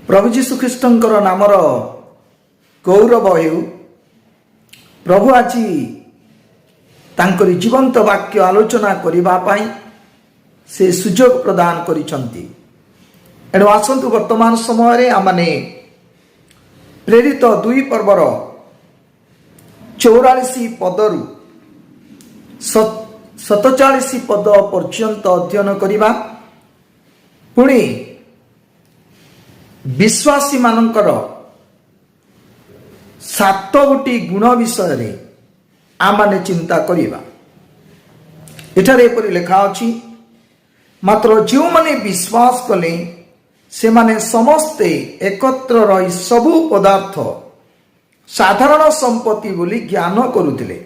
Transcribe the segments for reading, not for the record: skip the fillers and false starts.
प्रभु जीशु ख्रीष्टंकर नामर गौरव हेउ। प्रभु आज तांकरी जीवंत वाक्य आलोचना करिबा पाई से सुजोग प्रदान करिसंती। एणु आसंतु वर्तमान समय रे आमाने प्रेरित 2 पर्वर 44 पदरु 47 पद पर्यंत अध्ययन करिबा। पुणी विश्वासी मानकर 7 गोटी गुण विषय रे आमाने चिंता करिबा। एठारे एपरि लेखा अछि, मात्र जो माने विश्वास कले से माने समस्ते एकत्र रही सबु पदार्थ साधारण संपत्ति बोली ज्ञान करुथिले।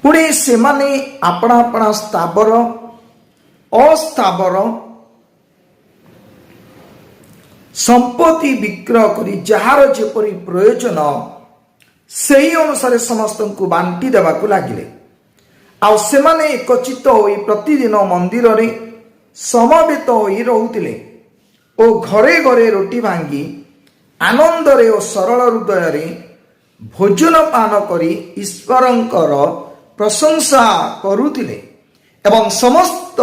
पुणे से माने अपना अपना स्थावर अस्थावर संपत्ति विक्रय करी जहार जेपरी प्रयोजन सही अनुसार समस्त को बांटी देवाकू लागिले। आ सेमाने एकचित होई प्रतिदिन मंदिर रे समवेत होई रहुतिले ओ घरे घरे रोटी भांगी आनंदरे ओ सरल हृदय रे भोजन पान करी ईश्वरंकर प्रशंसा करुतिले एवं समस्त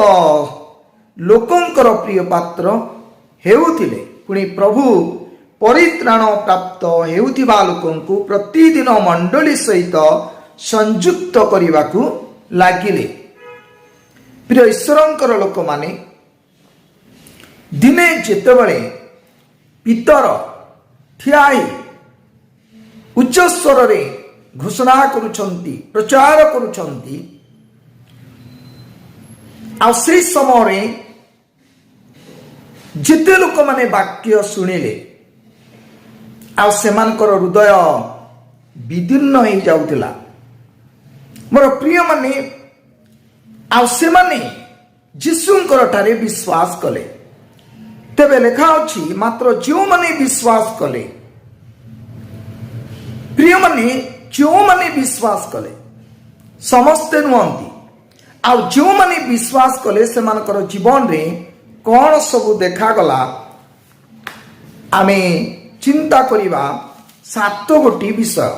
लोकंकर प्रिय पात्र हेउतिले। पुणी प्रभु परित्राण प्राप्त हेउथिबा लोकंकु प्रतिदिन मंडली सहित संयुक्त करिबाकू लागिले। प्रिय ईश्वरंकर लोक माने दिने जेतेबेले पितर ठियाई उच्च स्वर रे घोषणा करुछंती प्रचार करुछंती आ से समय रे जिते लोक माने वाक्य शुणिले आ सेमानकर हृदय विदीर्ण हो जाउतिला। मोर प्रिय माने आ सेमाने जीशुंकर ठारे विश्वास कले। तेबे लेखा अछि, मात्र जो माने विश्वास कले, प्रिय माने जो माने विश्वास कले समस्ते नुहंती। आ जो माने विश्वास कले सेमानकर जीवन रे कौन सबु देखा गला आमे चिंता करिबा 7 गोटी विषय।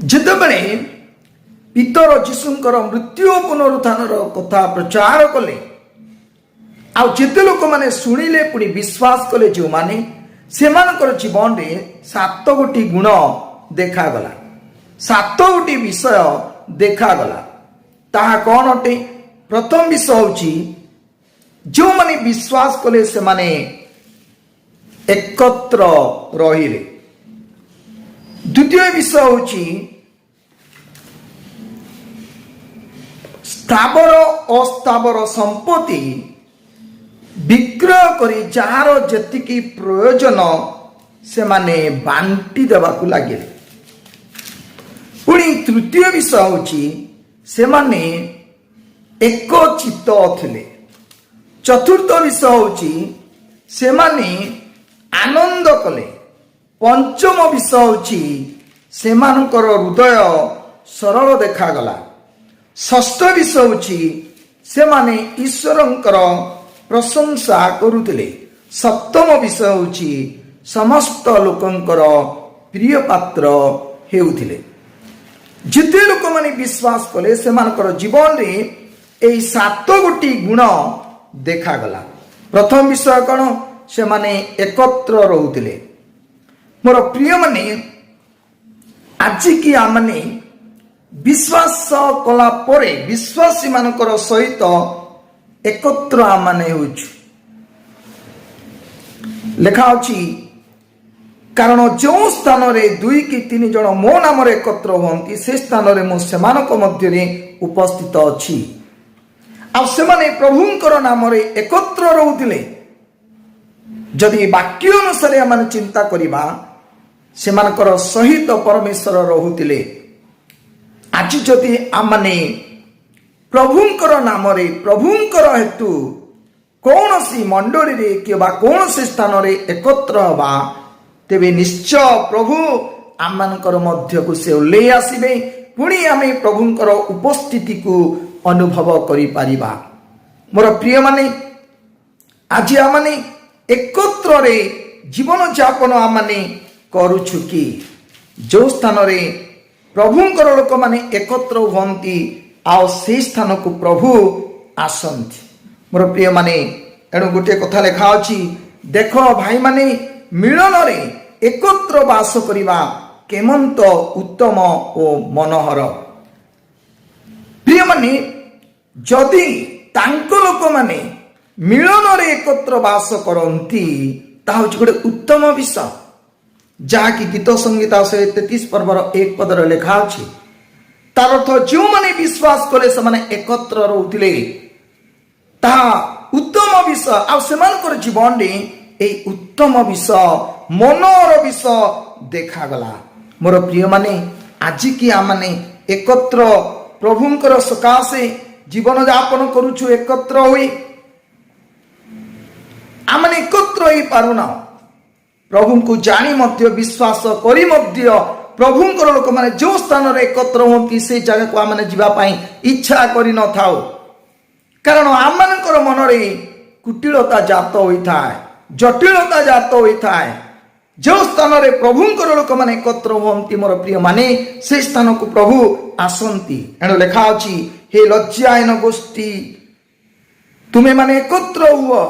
जेतेबेले पितर जीशुंकर मृत्यु पुनरुत्थान कथा प्रचार कले आ जेते लोक माने सुनिले पुणी विश्वास कले जो माने सेमानकर जीवन रे 7 गोटी गुण देखा गला, 7 गोटी विषय देखा गला। ताहा कौन अटे? प्रथम विषय होची जो माने विश्वास कले से माने एकत्र रहिले। द्वितीय विषय होची स्थावर अस्थावर संपत्ति विक्रय करी जहार जेतिकी प्रयोजन से माने बांटी देवाकू लागिले। पुणी तृतीय विषय होची से माने एकचित्त थिले। चतुर्थ विषय होची से माने आनंद कले। पंचम विषय होची से मानकर हृदय सरल देखा गला। षष्ठ विषय होची से माने ईश्वरंकर प्रशंसा करुतिले। सप्तम विषय होची समस्त लोकंकर प्रिय पात्र हेउथिले। जिते लोक माने विश्वास कले सेमानकर जीवन रे एई 7 गोटी गुण देखा गला। प्रथम विषय कौन? से माने एकत्र रहुतिले। मोर प्रिय माने आज की आमने विश्वास कला परे विश्वासी मानकर सहित एकत्र आमने होछु। लेखा अछि, कारण जो स्थान रे 2 कि 3 जन मो नाम एकत्र होती से स्थान रे मो सेमानक मध्य रे उपस्थित अछि। आ सेमाने प्रभुंकर नाम रे एकत्र रहुतिले। जदि वाक्य अनुसार माने चिंता करिबा सेमानकर सहित परमेश्वर रहुतिले। आज जदि आमने प्रभुंकर नाम रे प्रभुंकर हेतु कौनसी मंडली रे किबा कौनसी स्थान रे एकत्र हवा, तेबे निश्चय प्रभु आमनकर मध्य को से ले आसीबे। पुणी आमे प्रभुंकर उपस्थिति को अनुभव करि पारिबा। मोर प्रिय माने ଆଜି ଆମମାନେ ଏକତ୍ରରେ ଜୀବନ ଯାପନ ଆମମାନେ କରୁଛୁ କି? ଯେଉଁ ସ୍ଥାନରେ ପ୍ରଭୁଙ୍କର ଲୋକମାନେ ଏକତ୍ର ହୁଅନ୍ତି ଆଉ ସେହି ସ୍ଥାନକୁ ପ୍ରଭୁ ଆସନ୍ତି। ମୋର ପ୍ରିୟମାନେ, ଏଣୁ ଗୋଟିଏ କଥା ଲେଖା ଅଛି, ଦେଖ ଭାଇମାନେ, ମିଳନରେ ଏକତ୍ର ବାସ କରିବା କେମନ୍ତ ଉତ୍ତମ ଓ ମନୋହର। ପ୍ରିୟମାନେ, ଯଦି ତାଙ୍କ ଲୋକମାନେ ମିଳନରେ ଏକତ୍ର ବାସ କରନ୍ତି, ତାହା ହେଉଛି ଗୋଟେ ଉତ୍ତମ ବିଷୟ, ଯାହାକି ଗୀତ ସଂହିତା 133 ପର୍ବର 1 ପଦରେ ଲେଖା ଅଛି। ତାର ଅର୍ଥ, ଯେଉଁମାନେ ବିଶ୍ୱାସ କଲେ ସେମାନେ ଏକତ୍ର ରହୁଥିଲେ, ତାହା ଉତ୍ତମ ବିଷୟ। ଆଉ ସେମାନଙ୍କର ଜୀବନରେ ଏହି ଉତ୍ତମ ବିଷୟ, ମନର ବିଷୟ ଦେଖାଗଲା। ମୋର ପ୍ରିୟମାନେ, ଆଜିକି ଆମମାନେ ଏକତ୍ର ପ୍ରଭୁଙ୍କର ସକାଶେ ଜୀବନ ଯାପନ କରୁଛୁ ଏକତ୍ର ହୋଇ। ଆମେ ଏକତ୍ର ହେଇପାରୁନାହୁଁ। ପ୍ରଭୁଙ୍କୁ ଜାଣି ମଧ୍ୟ, ବିଶ୍ୱାସ କରି ମଧ୍ୟ ପ୍ରଭୁଙ୍କର ଲୋକମାନେ ଯେଉଁ ସ୍ଥାନରେ ଏକତ୍ର ହୁଅନ୍ତି ସେ ଜାଗାକୁ ଆମେ ଯିବା ପାଇଁ ଇଚ୍ଛା କରିନଥାଉ। କାରଣ ଆମମାନଙ୍କର ମନରେ କୁଟିଳତା ଜାତ ହୋଇଥାଏ, ଜଟିଳତା ଜାତ ହୋଇଥାଏ। ଯେଉଁ ସ୍ଥାନରେ ପ୍ରଭୁଙ୍କର ଲୋକମାନେ ଏକତ୍ର ହୁଅନ୍ତି, ମୋର ପ୍ରିୟମାନେ, ସେ ସ୍ଥାନକୁ ପ୍ରଭୁ ଆସନ୍ତି। ଏଣୁ ଲେଖା ଅଛି, ହେ ଲଜ୍ଜାହୀନ ଗୋଷ୍ଠୀ, ତୁମେମାନେ ଏକତ୍ର ହୁଅ।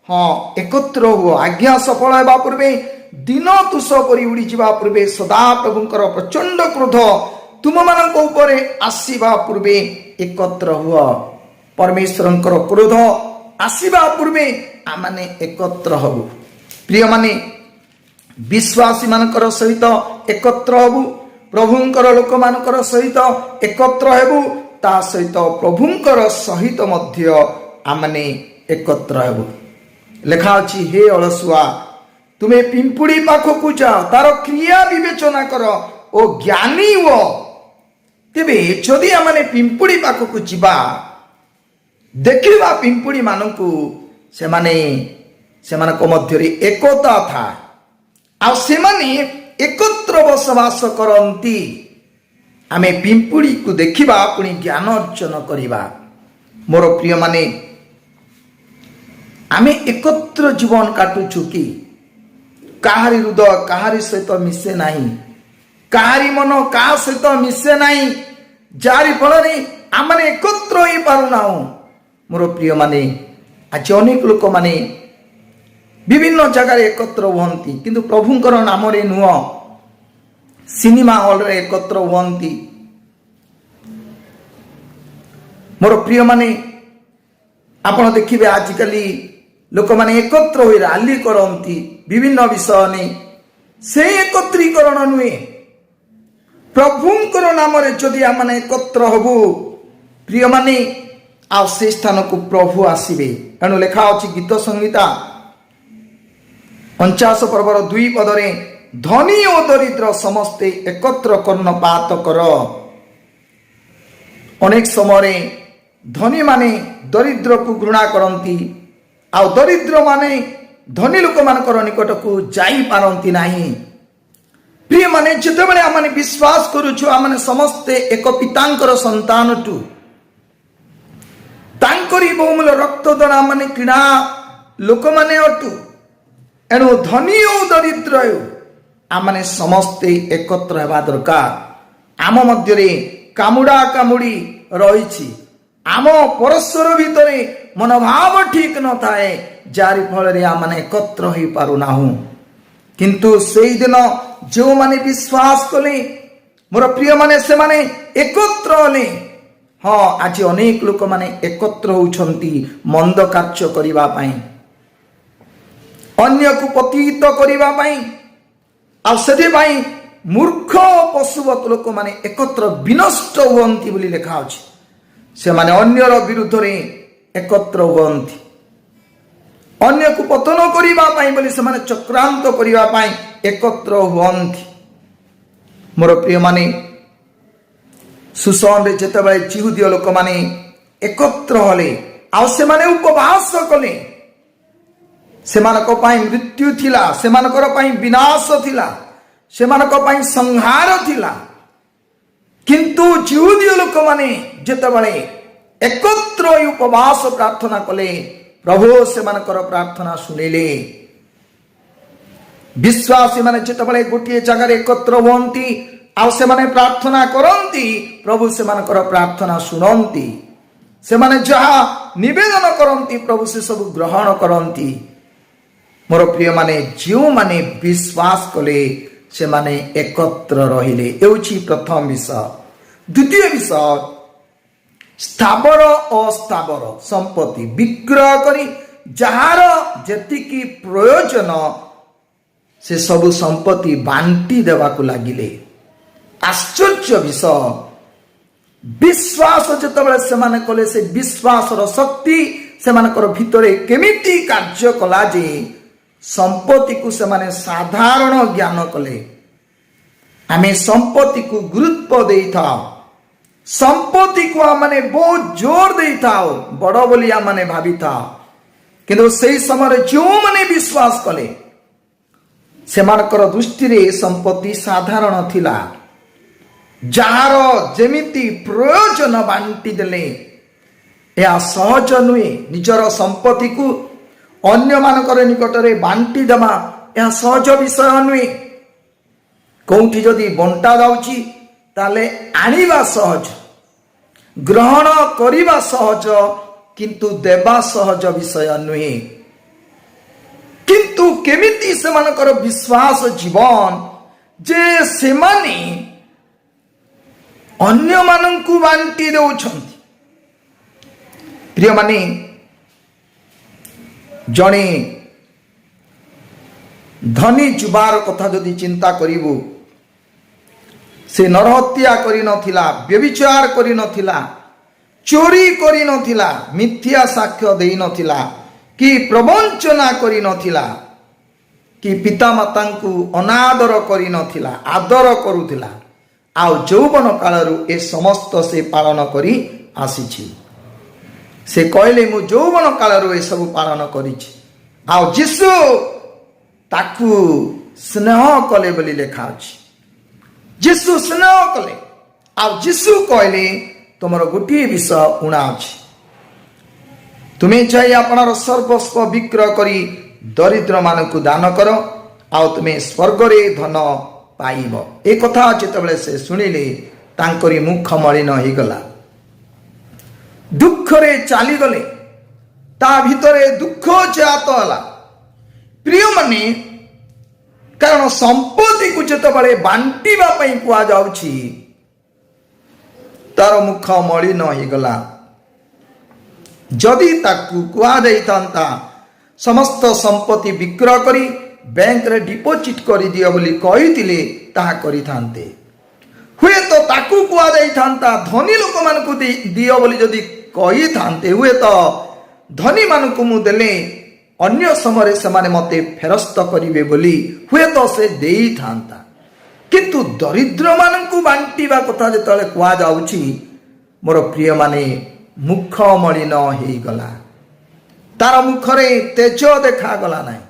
ହଁ, ଏକତ୍ର ହୁଅ। ଆଜ୍ଞା ସଫଳ ହେବା ପୂର୍ବେ, ଦିନ ତୁଷ ପରି ଉଡ଼ିଯିବା ପୂର୍ବେ, ସଦାପ୍ରଭୁଙ୍କର ପ୍ରଚଣ୍ଡ କ୍ରୋଧ ତୁମମାନଙ୍କ ଉପରେ ଆସିବା ପୂର୍ବେ ଏକତ୍ର ହୁଅ। ପରମେଶ୍ୱରଙ୍କର କ୍ରୋଧ ଆସିବା ପୂର୍ବେ ଆମମାନେ ଏକତ୍ର ହବୁ। ପ୍ରିୟମାନେ, ବିଶ୍ୱାସୀ ମାନଙ୍କର ସହିତ ଏକତ୍ର ହବୁ, ପ୍ରଭୁଙ୍କର ଲୋକମାନଙ୍କର ସହିତ ଏକତ୍ର ହେବୁ, ତା ସହିତ ପ୍ରଭୁଙ୍କର ସହିତ ମଧ୍ୟ ଆମମାନେ ଏକତ୍ର ହେବୁ। ଲେଖା ଅଛି, ହେ ଅଳସୁଆ, ତୁମେ ପିମ୍ପୁଡ଼ି ପାଖକୁ ଯାଅ, ତାର କ୍ରିୟା ବିବେଚନା କର ଓ ଜ୍ଞାନୀ ହୁଅ। ତେବେ ଯଦି ଆମେ ପିମ୍ପୁଡ଼ି ପାଖକୁ ଯିବା, ଦେଖିବା ପିମ୍ପୁଡ଼ି ମାନଙ୍କୁ, ସେମାନଙ୍କ ମଧ୍ୟରେ ଏକତା ଥାଏ, ଆଉ ସେମାନେ ଏକତ୍ର ବସବାସ କରନ୍ତି। ଆମେ ପିମ୍ପୁଡ଼ିକୁ ଦେଖିବା, ପୁଣି ଜ୍ଞାନ ଅର୍ଜନ କରିବା। ମୋର ପ୍ରିୟମାନେ, ଆମେ ଏକତ୍ର ଜୀବନ କାଟୁଛୁ କି? କାହାରି ହୃଦୟ କାହାରି ସହିତ ମିଶେ ନାହିଁ, କାହାରି ମନ କାହା ସହିତ ମିଶେ ନାହିଁ, ଯାହାରି ଫଳରେ ଆମେ ଏକତ୍ର ହେଇପାରୁନାହୁଁ। ମୋର ପ୍ରିୟମାନେ, ଆଜି ଅନେକ ଲୋକମାନେ ବିଭିନ୍ନ ଜାଗାରେ ଏକତ୍ର ହୁଅନ୍ତି, କିନ୍ତୁ ପ୍ରଭୁଙ୍କର ନାମରେ ନୁହଁ, ସିନେମା ହଲରେ ଏକତ୍ର ହୁଅନ୍ତି। ମୋର ପ୍ରିୟମାନେ, ଆପଣ ଦେଖିବେ ଆଜିକାଲି ଲୋକମାନେ ଏକତ୍ର ହୋଇ ରାଲି କରନ୍ତି ବିଭିନ୍ନ ବିଷୟ ନେଇ। ସେ ଏକତ୍ରୀକରଣ ନୁହେଁ। ପ୍ରଭୁଙ୍କର ନାମରେ ଯଦି ଆମେ ଏକତ୍ର ହବୁ, ପ୍ରିୟମାନେ, ଆଉ ସେ ସ୍ଥାନକୁ ପ୍ରଭୁ ଆସିବେ। ଏଣୁ ଲେଖା ଅଛି ଗୀତ ସଂହିତା 49 ପର୍ବର 2 ପଦରେ, ଧନୀ ଓ ଦରିଦ୍ର ସମସ୍ତେ ଏକତ୍ର କର୍ଣ୍ଣପାତ କର। ଅନେକ ସମୟରେ ଧନୀମାନେ ଦରିଦ୍ରକୁ ଘୃଣା କରନ୍ତି, ଆଉ ଦରିଦ୍ର ମାନେ ଧନୀ ଲୋକମାନଙ୍କର ନିକଟକୁ ଯାଇପାରନ୍ତି ନାହିଁ। ପ୍ରିୟମାନେ, ଯେତେବେଳେ ଆମେ ବିଶ୍ୱାସ କରୁଛୁ ଆମେ ସମସ୍ତେ ଏକ ପିତାଙ୍କର ସନ୍ତାନଠୁ, ତାଙ୍କରି ବହୁମୂଲ୍ୟ ରକ୍ତ ଦ୍ୱାରା ଆମେ କିଣା ଲୋକମାନେ ଅଟୁ। ଏଣୁ ଧନୀ ଓ ଦରିଦ୍ର ଆମେ ସମସ୍ତେ ଏକତ୍ର ହେବା ଦରକାର। ଆମ ମଧ୍ୟରେ କାମୁଡ଼ା କାମୁଡ଼ି ରହିଛି, ଆମ ପରସ୍ପର ଭିତରେ ମନୋଭାବ ଠିକ ନଥାଏ, ଯାରି ଫଳରେ ଆମେ ଏକତ୍ର ହେଇପାରୁନାହୁଁ। କିନ୍ତୁ ସେଇଦିନ ଯେଉଁମାନେ ବିଶ୍ୱାସ କଲେ, ମୋର ପ୍ରିୟମାନେ, ସେମାନେ ଏକତ୍ର ହେଲେ। ହଁ, ଆଜି ଅନେକ ଲୋକମାନେ ଏକତ୍ର ହେଉଛନ୍ତି ମନ୍ଦ କାର୍ଯ୍ୟ କରିବା ପାଇଁ, ଅନ୍ୟକୁ ପତିତ କରିବା ପାଇଁ। ଆଉ ସେଥିପାଇଁ ମୂର୍ଖ ପଶୁବତ ଲୋକମାନେ ଏକତ୍ର ବିନଷ୍ଟ ହୁଅନ୍ତି ବୋଲି ଲେଖା ଅଛି। ସେମାନେ ଅନ୍ୟର ବିରୁଦ୍ଧରେ ଏକତ୍ର ହୁଅନ୍ତି, ଅନ୍ୟକୁ ପତନ କରିବା ପାଇଁ ବୋଲି ସେମାନେ ଚକ୍ରାନ୍ତ କରିବା ପାଇଁ ଏକତ୍ର ହୁଅନ୍ତି। ମୋର ପ୍ରିୟମାନେ, ସୁସନରେ ଯେତେବେଳେ ଜିହୁଦୀୟ ଲୋକମାନେ ଏକତ୍ର ହେଲେ, ଆଉ ସେମାନେ ଉପବାସ କଲେ, ସେମାନଙ୍କ ପାଇଁ ମୃତ୍ୟୁ ଥିଲା, ସେମାନଙ୍କର ପାଇଁ ବିନାଶ ଥିଲା, ସେମାନଙ୍କ ପାଇଁ ସଂହାର ଥିଲା। କିନ୍ତୁ ଜିହୁଦୀୟ ଲୋକମାନେ ଯେତେବେଳେ ଏକତ୍ର ହୋଇ ଉପବାସ ପ୍ରାର୍ଥନା କଲେ, ପ୍ରଭୁ ସେମାନଙ୍କର ପ୍ରାର୍ଥନା ଶୁଣିଲେ। ବିଶ୍ୱାସୀ ମାନେ ଯେତେବେଳେ ଗୋଟିଏ ଜାଗାରେ ଏକତ୍ର ହୁଅନ୍ତି ଆଉ ସେମାନେ ପ୍ରାର୍ଥନା କରନ୍ତି, ପ୍ରଭୁ ସେମାନଙ୍କର ପ୍ରାର୍ଥନା ଶୁଣନ୍ତି। ସେମାନେ ଯାହା ନିବେଦନ କରନ୍ତି ପ୍ରଭୁ ସେ ସବୁ ଗ୍ରହଣ କରନ୍ତି। ମୋର ପ୍ରିୟମାନେ, ଯେଉଁମାନେ ବିଶ୍ୱାସ କଲେ ସେମାନେ ଏକତ୍ର ରହିଲେ, ହେଉଛି ପ୍ରଥମ ବିଷୟ। ଦ୍ୱିତୀୟ ବିଷୟ, ସ୍ଥାବର ଅସ୍ଥାବର ସମ୍ପତ୍ତି ବିକ୍ରୟ କରି ଯାହାର ଯେତିକି ପ୍ରୟୋଜନ ସେ ସବୁ ସମ୍ପତ୍ତି ବାଣ୍ଟି ଦେବାକୁ ଲାଗିଲେ। ଆଶ୍ଚର୍ଯ୍ୟ ବିଷୟ, ବିଶ୍ୱାସ ଯେତେବେଳେ ସେମାନେ କଲେ, ସେ ବିଶ୍ୱାସର ଶକ୍ତି ସେମାନଙ୍କର ଭିତରେ କେମିତି କାର୍ଯ୍ୟ କଲା ଯେ ସମ୍ପତ୍ତିକୁ ସେମାନେ ସାଧାରଣ ଜ୍ଞାନ କଲେ। ଆମେ ସମ୍ପତ୍ତିକୁ ଗୁରୁତ୍ୱ ଦେଇଥାଉ, ସମ୍ପତ୍ତିକୁ ଆମେ ବହୁତ ଜୋର ଦେଇଥାଉ, ବଡ଼ ବୋଲି ଆମେ ଭାବିଥାଉ। କିନ୍ତୁ ସେହି ସମୟରେ ଯେଉଁମାନେ ବିଶ୍ୱାସ କଲେ ସେମାନଙ୍କର ଦୃଷ୍ଟିରେ ସମ୍ପତ୍ତି ସାଧାରଣ ଥିଲା। ଯାହାର ଯେମିତି ପ୍ରୟୋଜନ ବାଣ୍ଟି ଦେଲେ। ଏହା ସହଜ ନୁହେଁ। ନିଜର ସମ୍ପତ୍ତିକୁ ଅନ୍ୟମାନଙ୍କର ନିକଟରେ ବାଣ୍ଟି ଦେବା ଏହା ସହଜ ବିଷୟ ନୁହେଁ। କେଉଁଠି ଯଦି ବଣ୍ଟା ଯାଉଛି ତାହେଲେ ଆଣିବା ସହଜ, ଗ୍ରହଣ କରିବା ସହଜ, କିନ୍ତୁ ଦେବା ସହଜ ବିଷୟ ନୁହେଁ। କିନ୍ତୁ କେମିତି ସେମାନଙ୍କର ବିଶ୍ୱାସ ଜୀବନ ଯେ ସେମାନେ ଅନ୍ୟମାନଙ୍କୁ ବାଣ୍ଟି ଦେଉଛନ୍ତି। ପ୍ରିୟମାନେ, ଜଣେ ଧନୀ ଯୁବାର କଥା ଯଦି ଚିନ୍ତା କରିବୁ, ସେ ନରହତ୍ୟା କରିନଥିଲା, ବ୍ୟଭିଚାର କରିନଥିଲା, ଚୋରି କରିନଥିଲା, ମିଥ୍ୟା ସାକ୍ଷ୍ୟ ଦେଇନଥିଲା, କି ପ୍ରବଞ୍ଚନା କରିନଥିଲା, କି ପିତାମାତାଙ୍କୁ ଅନାଦର କରିନଥିଲା, ଆଦର କରୁଥିଲା। ଆଉ ଯୌବନ କାଳରୁ ଏ ସମସ୍ତ ସେ ପାଳନ କରି ଆସିଛି। ସେ କହିଲେ ମୁଁ ଯୌବନ କାଳରୁ ଏସବୁ ପାଳନ କରିଛି। ଆଉ ଯୀଶୁ ତାକୁ ସ୍ନେହ କଲେ ବୋଲି ଲେଖା ଅଛି। ଯୀଶୁ ସ୍ନେହ କଲେ। ଆଉ ଯୀଶୁ କହିଲେ ତୁମର ଗୋଟିଏ ବିଷୟ ଉଣା ଅଛି, ତୁମେ ଯାଇ ଆପଣର ସର୍ବସ୍ୱ ବିକ୍ରୟ କରି ଦରିଦ୍ର ମାନଙ୍କୁ ଦାନ କର, ଆଉ ତୁମେ ସ୍ୱର୍ଗରେ ଧନ ପାଇବ। ଏ କଥା ଯେତେବେଳେ ସେ ଶୁଣିଲେ ତାଙ୍କରି ମୁଖ ମଳିନ ହେଇଗଲା, ଦୁଃଖରେ ଚାଲିଗଲେ। ତା ଭିତରେ ଦୁଃଖ ଜାତ ହେଲା। ପ୍ରିୟମାନେ, କାରଣ ସମ୍ପତ୍ତିକୁ ଯେତେବେଳେ ବାଣ୍ଟିବା ପାଇଁ କୁହାଯାଉଛି ତାର ମୁଖ ମଳିନ ହେଇଗଲା। ଯଦି ତାକୁ କୁହାଯାଇଥାନ୍ତା ସମସ୍ତ ସମ୍ପତ୍ତି ବିକ୍ରୟ କରି ବ୍ୟାଙ୍କରେ ଡିପୋଜିଟ୍ କରିଦିଅ ବୋଲି କହିଥିଲେ ତାହା କରିଥାନ୍ତେ। ହୁଏତ ତାକୁ କୁହାଯାଇଥାନ୍ତା ଧନୀ ଲୋକମାନଙ୍କୁ ଦିଅ ବୋଲି ଯଦି କହିଥାନ୍ତେ, ହୁଏତ ଧନୀମାନଙ୍କୁ ମୁଁ ଦେଲେ ଅନ୍ୟ ସମୟରେ ସେମାନେ ମୋତେ ଫେରସ୍ତ କରିବେ ବୋଲି ହୁଏତ ସେ ଦେଇଥାନ୍ତା। କିନ୍ତୁ ଦରିଦ୍ରମାନଙ୍କୁ ବାଣ୍ଟିବା କଥା ଯେତେବେଳେ କୁହାଯାଉଛି, ମୋର ପ୍ରିୟମାନେ, ମୁଖ ମଳିନ ହେଇଗଲା। ତାର ମୁଖରେ ତେଜ ଦେଖାଗଲା ନାହିଁ।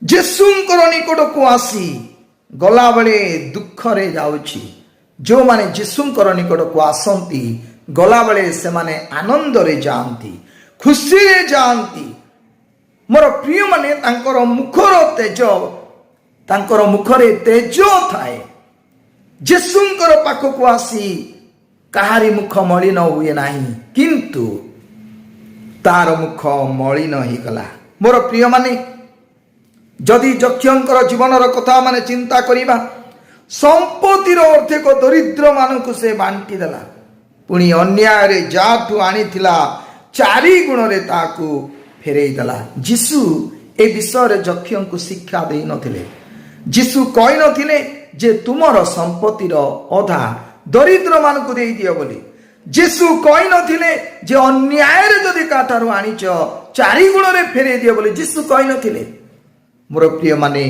ଯୀଶୁଙ୍କର ନିକଟକୁ ଆସି ଗଲାବେଳେ ଦୁଃଖରେ ଯାଉଛି। ଯେଉଁମାନେ ଯୀଶୁଙ୍କର ନିକଟକୁ ଆସନ୍ତି ଗଲାବେଳେ ସେମାନେ ଆନନ୍ଦରେ ଯାଆନ୍ତି, ଖୁସିରେ ଯାଆନ୍ତି। ମୋର ପ୍ରିୟମାନେ, ତାଙ୍କର ମୁଖର ତେଜ, ତାଙ୍କର ମୁଖରେ ତେଜ ଥାଏ। ଯୀଶୁଙ୍କର ପାଖକୁ ଆସି କାହାରି ମୁଖ ମଳିନ ହୁଏ ନାହିଁ, କିନ୍ତୁ ତାର ମୁଖ ମଳିନ ହେଇଗଲା। ମୋର ପ୍ରିୟମାନେ, ଯଦି ଯକ୍ଷଙ୍କର ଜୀବନର କଥା ମାନେ ଚିନ୍ତା କରିବା, ସମ୍ପତ୍ତିର ଅର୍ଧେକ ଦରିଦ୍ର ମାନଙ୍କୁ ସେ ବାଣ୍ଟି ଦେଲା। ପୁଣି ଅନ୍ୟାୟରେ ଯାହାଠୁ ଆଣିଥିଲା 4 ଗୁଣରେ ତାହାକୁ ଫେରେଇ ଦେଲା। ଯୀଶୁ ଏ ବିଷୟରେ ଯକ୍ଷଙ୍କୁ ଶିକ୍ଷା ଦେଇନଥିଲେ। ଯୀଶୁ କହିନଥିଲେ ଯେ ତୁମର ସମ୍ପତ୍ତିର ଅଧା ଦରିଦ୍ର ମାନଙ୍କୁ ଦେଇଦିଅ ବୋଲି। ଯୀଶୁ କହିନଥିଲେ ଯେ ଅନ୍ୟାୟରେ ଯଦି କାହାଠାରୁ ଆଣିଛ 4 ଗୁଣରେ ଫେରେଇ ଦିଅ ବୋଲି ଯୀଶୁ କହିନଥିଲେ। ମୋର ପ୍ରିୟମାନେ,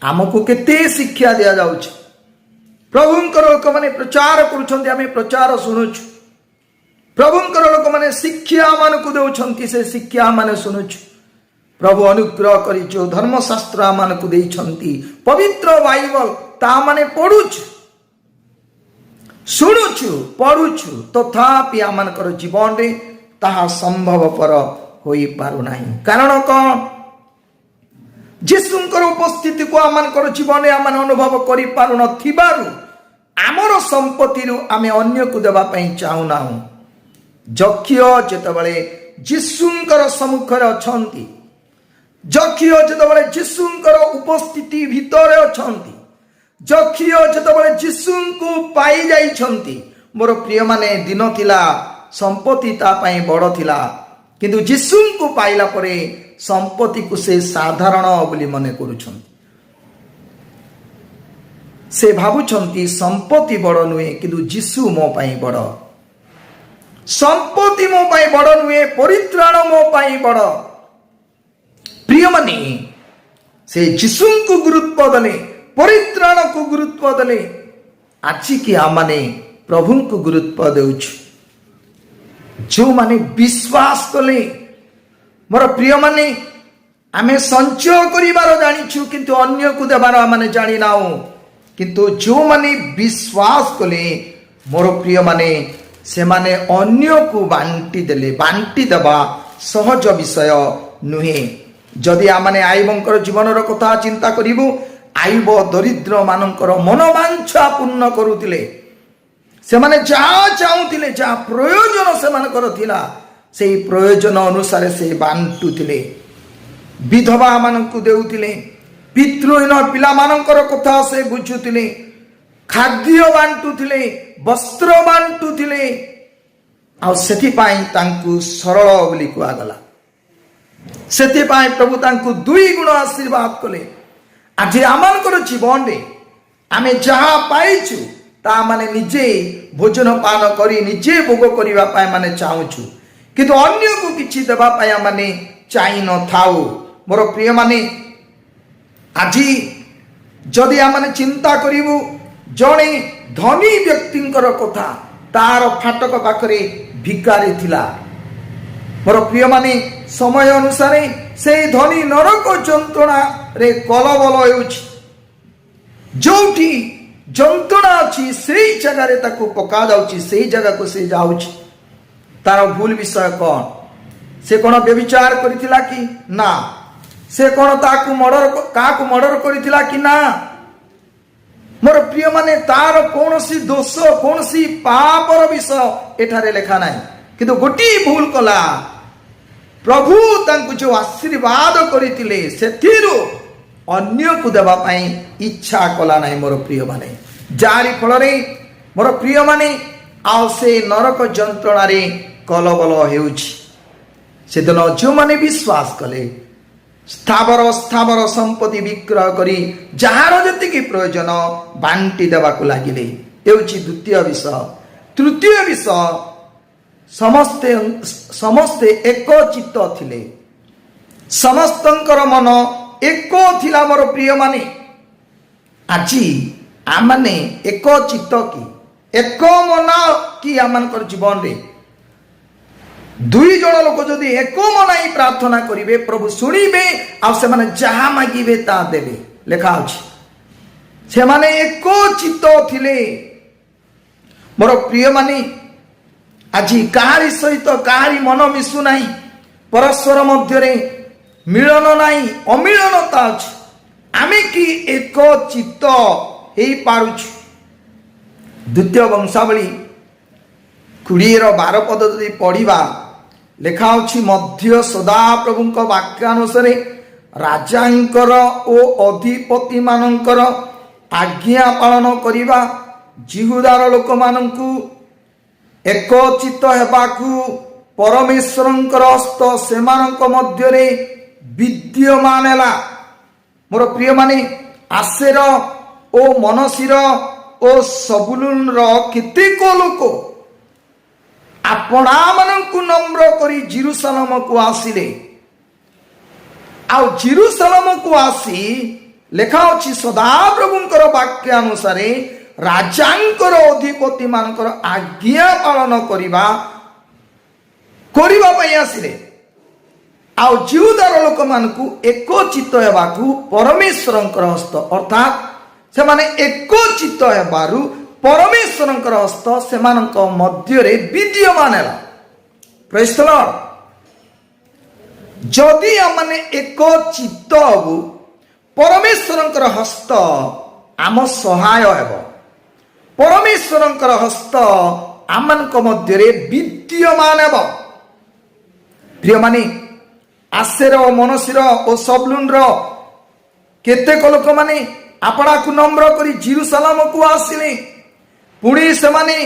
ଆମକୁ କେତେ ଶିକ୍ଷା ଦିଆଯାଉଛି। ପ୍ରଭୁଙ୍କର ଲୋକମାନେ ପ୍ରଚାର କରୁଛନ୍ତି, ଆମେ ପ୍ରଚାର ଶୁଣୁଛୁ। ପ୍ରଭୁଙ୍କର ଲୋକମାନେ ଶିକ୍ଷା ମାନଙ୍କୁ ଦେଉଛନ୍ତି, ସେ ଶିକ୍ଷା ମାନେ ଶୁଣୁଛୁ। ପ୍ରଭୁ ଅନୁଗ୍ରହ କରି ଯେଉଁ ଧର୍ମଶାସ୍ତ୍ର ଆମମାନଙ୍କୁ ଦେଇଛନ୍ତି, ପବିତ୍ର ବାଇବଲ, ତା ମାନେ ପଢୁଛୁ, ଶୁଣୁଛୁ, ପଢୁଛୁ, ତଥାପି ଆମମାନଙ୍କର ଜୀବନରେ ତାହା ସମ୍ଭବପର ହୋଇପାରୁନାହିଁ। କାରଣ କ'ଣ? ଯୀଶୁଙ୍କର ଉପସ୍ଥିତିକୁ ଆମମାନଙ୍କର ଜୀବନରେ ଆମେ ଅନୁଭବ କରିପାରୁନଥିବାରୁ ଆମର ସମ୍ପତ୍ତିରୁ ଆମେ ଅନ୍ୟକୁ ଦେବା ପାଇଁ ଚାହୁଁନାହୁଁ। ଯକ୍ଷୀୟ ଯେତେବେଳେ ଯୀଶୁଙ୍କର ସମ୍ମୁଖରେ ଅଛନ୍ତି, ଯକ୍ଷୀୟ ଯେତେବେଳେ ଯୀଶୁଙ୍କର ଉପସ୍ଥିତି ଭିତରେ ଅଛନ୍ତି, ଯକ୍ଷୀୟ ଯେତେବେଳେ ଯୀଶୁଙ୍କୁ ପାଇଯାଇଛନ୍ତି, ମୋର ପ୍ରିୟମାନେ, ଦିନ ଥିଲା ସମ୍ପତ୍ତି ତା ପାଇଁ ବଡ଼ ଥିଲା, କିନ୍ତୁ ଯୀଶୁଙ୍କୁ ପାଇଲା ପରେ ସମ୍ପତ୍ତିକୁ ସେ ସାଧାରଣ ବୋଲି ମନେ କରୁଛନ୍ତି। ସେ ଭାବୁଛନ୍ତି ସମ୍ପତ୍ତି ବଡ଼ ନୁହେଁ, କିନ୍ତୁ ଯୀଶୁ ମୋ ପାଇଁ ବଡ଼। ସମ୍ପତ୍ତି ମୋ ପାଇଁ ବଡ଼ ନୁହେଁ, ପରିତ୍ରାଣ ମୋ ପାଇଁ ବଡ଼। ପ୍ରିୟମାନେ, ସେ ଯୀଶୁଙ୍କୁ ଗୁରୁତ୍ୱ ଦେଲେ, ପରିତ୍ରାଣକୁ ଗୁରୁତ୍ୱ ଦେଲେ। ଆଜିକି ଆମମାନେ ପ୍ରଭୁଙ୍କୁ ଗୁରୁତ୍ୱ ଦେଉଛୁ। ଯେଉଁମାନେ ବିଶ୍ୱାସ କଲେ, ମୋର ପ୍ରିୟମାନେ, ଆମେ ସଞ୍ଚୟ କରିବାର ଜାଣିଛୁ, କିନ୍ତୁ ଅନ୍ୟକୁ ଦେବାର ଆମେ ଜାଣିନାହୁଁ। କିନ୍ତୁ ଯେଉଁମାନେ ବିଶ୍ୱାସ କଲେ, ମୋର ପ୍ରିୟମାନେ, ସେମାନେ ଅନ୍ୟକୁ ବାଣ୍ଟି ଦେଲେ। ବାଣ୍ଟି ଦେବା ସହଜ ବିଷୟ ନୁହେଁ। ଯଦି ଆମେ ଆୟୁବଙ୍କର ଜୀବନର କଥା ଚିନ୍ତା କରିବୁ, ଆୟୁବ ଦରିଦ୍ର ମାନଙ୍କର ମନୋବାଞ୍ଛା ପୂର୍ଣ୍ଣ କରୁଥିଲେ। ସେମାନେ ଯାହା ଚାହୁଁଥିଲେ, ଯାହା ପ୍ରୟୋଜନ ସେମାନଙ୍କର ଥିଲା, ସେହି ପ୍ରୟୋଜନ ଅନୁସାରେ ସେ ବାଣ୍ଟୁଥିଲେ। ବିଧବା ମାନଙ୍କୁ ଦେଉଥିଲେ, ପିତୃହୀନ ପିଲାମାନଙ୍କର କଥା ସେ ବୁଝୁଥିଲେ, ଖାଦ୍ୟ ବାଣ୍ଟୁଥିଲେ, ବସ୍ତ୍ର ବାଣ୍ଟୁଥିଲେ। ଆଉ ସେଥିପାଇଁ ତାଙ୍କୁ ସରଳ ବୋଲି କୁହାଗଲା। ସେଥିପାଇଁ ପ୍ରଭୁ ତାଙ୍କୁ 2 ଗୁଣ ଆଶୀର୍ବାଦ କଲେ। ଆଜି ଆମମାନଙ୍କର ଜୀବନରେ ଆମେ ଯାହା ପାଇଛୁ, ତା ମାନେ ନିଜେ ଭୋଜନ ପାନ କରି ନିଜେ ଭୋଗ କରିବା ପାଇଁ ମାନେ ଚାହୁଁଛୁ, କିନ୍ତୁ ଅନ୍ୟକୁ କିଛି ଦେବା ପାଇଁ ଆମେ ଚାହିଁ ନଥାଉ। ମୋର ପ୍ରିୟମାନେ, ଆଜି ଯଦି ଆମେ ଚିନ୍ତା କରିବୁ, ଜଣେ ଧନୀ ବ୍ୟକ୍ତିଙ୍କର କଥା, ତାର ଫାଟକ ପାଖରେ ଭିକାରୀ ଥିଲା। ମୋର ପ୍ରିୟମାନେ, ସମୟ ଅନୁସାରେ ସେହି ଧନୀ ନରକ ଯନ୍ତ୍ରଣାରେ କଲବଲ ହେଉଛି। ଯୋଉଠି ଯନ୍ତ୍ରଣା ଅଛି, ସେଇ ଜାଗାରେ ତାକୁ ପକାଯାଉଛି, ସେଇ ଜାଗାକୁ ସେ ଯାଉଛି। ତାର ଭୁଲ ବିଷୟ କ'ଣ? ସେ କ'ଣ ବ୍ୟଭିଚାର କରିଥିଲା କି? ନା। ସେ କ'ଣ କାହାକୁ ମର୍ଡର କରିଥିଲା କି? ନା। ମୋର ପ୍ରିୟମାନେ, ତାର କୌଣସି ଦୋଷ, କୌଣସି ପାପର ବିଷୟ ଏଠାରେ ଲେଖା ନାହିଁ। କିନ୍ତୁ ଗୋଟିଏ ଭୁଲ କଲା। ପ୍ରଭୁ ତାଙ୍କୁ ଯେଉଁ ଆଶୀର୍ବାଦ କରିଥିଲେ, ସେଥିରୁ ଅନ୍ୟକୁ ଦେବା ପାଇଁ ଇଚ୍ଛା କଲା ନାହିଁ। ମୋର ପ୍ରିୟମାନେ, ଯାହାରି ଫଳରେ ମୋର ପ୍ରିୟମାନେ, ଆଉ ସେ ନରକ ଯନ୍ତ୍ରଣାରେ କଲବଲ ହେଉଛି। ସେଦିନ ଯେଉଁମାନେ ବିଶ୍ୱାସ କଲେ, ସ୍ଥାବର ସମ୍ପତ୍ତି ବିକ୍ରୟ କରି ଯାହାର ଯେତିକି ପ୍ରୟୋଜନ ବାଣ୍ଟି ଦେବାକୁ ଲାଗିଲେ। ହେଉଛି ଦ୍ୱିତୀୟ ବିଷୟ। ତୃତୀୟ ବିଷୟ, ସମସ୍ତେ ଏକଚିତ୍ତ ଥିଲେ। ସମସ୍ତଙ୍କର ମନ ଏକ ଥିଲା। ମୋର ପ୍ରିୟମାନେ, ଆଜି ଆମମାନେ ଏକଚିତ୍ତ କି ଏକ ମନ କି ଆମମାନଙ୍କର ଜୀବନରେ? 2 ଜଣ ଲୋକ ଯଦି ଏକ ମନ ହିଁ ପ୍ରାର୍ଥନା କରିବେ, ପ୍ରଭୁ ଶୁଣିବେ, ଆଉ ସେମାନେ ଯାହା ମାଗିବେ ତାହା ଦେବେ। ଲେଖା ଅଛି, ସେମାନେ ଏକଚିତ୍ତ ଥିଲେ। ମୋର ପ୍ରିୟମାନେ, ଆଜି କାହାରି ସହିତ କାହାରି ମନ ମିଶୁ ନାହିଁ, ପରସ୍ପର ମଧ୍ୟରେ ମିଳନ ନାହିଁ, ଅମିଳନତା ଅଛି। ଆମେ କି ଏକଚିତ୍ତ ହେଇପାରୁଛୁ? ଦ୍ୱିତୀୟ ବଂଶାବଳୀ 20:12 ପଦ ଯଦି ପଢ଼ିବା, ଲେଖା ଅଛି, ମଧ୍ୟ ସଦାପ୍ରଭୁଙ୍କ ବାକ୍ୟାନୁସାରେ ରାଜାଙ୍କର ଓ ଅଧିପତି ମାନଙ୍କର ଆଜ୍ଞା ପାଳନ କରିବା, ଜିହୁଦାର ଲୋକମାନଙ୍କୁ ଏକଚିତ୍ତ ହେବାକୁ ପରମେଶ୍ୱରଙ୍କର ହସ୍ତ ସେମାନଙ୍କ ମଧ୍ୟରେ ବିଦ୍ୟମାନ ହେଲା। ମୋର ପ୍ରିୟମାନେ, ଆସେର ଓ ମନସିର ଓ ସବୁଲୁନର କେତେକ ଲୋକ ଆପଣାମାନଙ୍କୁ ନମ୍ର କରି ଜେରୁସାଲେମକୁ ଆସିଲେ। ଆଉ ଜେରୁସାଲେମକୁ ଆସି, ଲେଖା ଅଛି, ସଦାପ୍ରଭୁଙ୍କର ବାକ୍ୟ ଅନୁସାରେ ରାଜାଙ୍କର ଅଧିପତି ମାନଙ୍କର ଆଜ୍ଞା ପାଳନ କରିବା ପାଇଁ ଆସିଲେ। ଆଉ ଜିହୁଦାର ଲୋକମାନଙ୍କୁ ଏକଚିତ୍ତ ହେବାକୁ ପରମେଶ୍ୱରଙ୍କର ହସ୍ତ, ଅର୍ଥାତ୍ ସେମାନେ ଏକଚିତ୍ତ ହେବାରୁ ପରମେଶ୍ୱରଙ୍କର ହସ୍ତ ସେମାନଙ୍କ ମଧ୍ୟରେ ବିଦ୍ୟମାନ ହେଲା। ପ୍ରେଜ୍ ଦ ଲର୍ଡ। जदि आमने एक चित्त हबु परमेश्वरंकर हस्त आम सहाय हेब परमेश्वरंकर हस्त आमनक मध्यरे विद्यमान हेब। प्रिय माने आसेर मनसीर और सबलुनर केतेक लोक माने आपणा को नम्र करी जेरुसलाम को आसिले पुणी से माने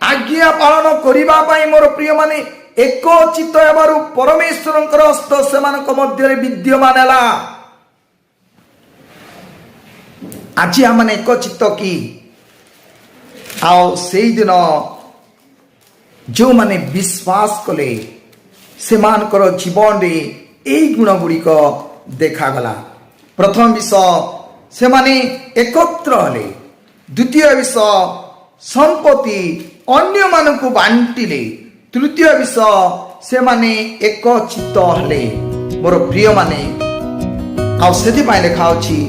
आज्ञा पालन करिबा पई मोर प्रिय माने एक चित्त हेबारु परमेश्वरंकर हस्त सेमानक मध्यरे विद्यमान हला। आज आमने एक चित्त की आओ सेई दिन जो माने विश्वास कले सेमानकर जीवन रे एई गुण गुड़िक देखागला। प्रथम विषय से माने एकत्र हले, द्वितीय विषय संपत्ति अन्य मानकु बांटिले, तृतीय विषय से माने एक चित्त हले। मोर प्रिय माने आ सेति पाइ लेखा अछि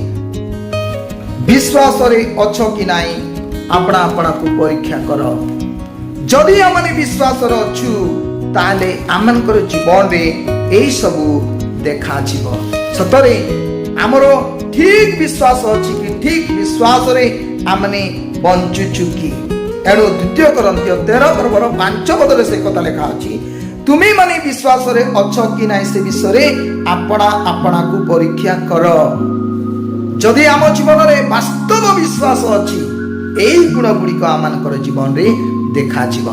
विश्वास रे अछो कि नाही आपना आपना को परीक्षा कर। जदि आमने विश्वास रे अछु ताले आमनकर जीवन रे एई सबु देखा जीव। सतरे आमरो ठीक विश्वास अछि कि ठीक विश्वास रे आमने बंचुछु कि। एणु द्वितीय कोरिन्थियो 13 पर्वर 5 पदरे से कथा लेखा अछि तुमी माने विश्वास रे अछो कि नाही से विषय रे आपना आपना को परीक्षा कर। जदि आम जीवन रे वास्तव विश्वास अछि एई गुण गुड़िक आमनकर जीवन रे देखा जीव।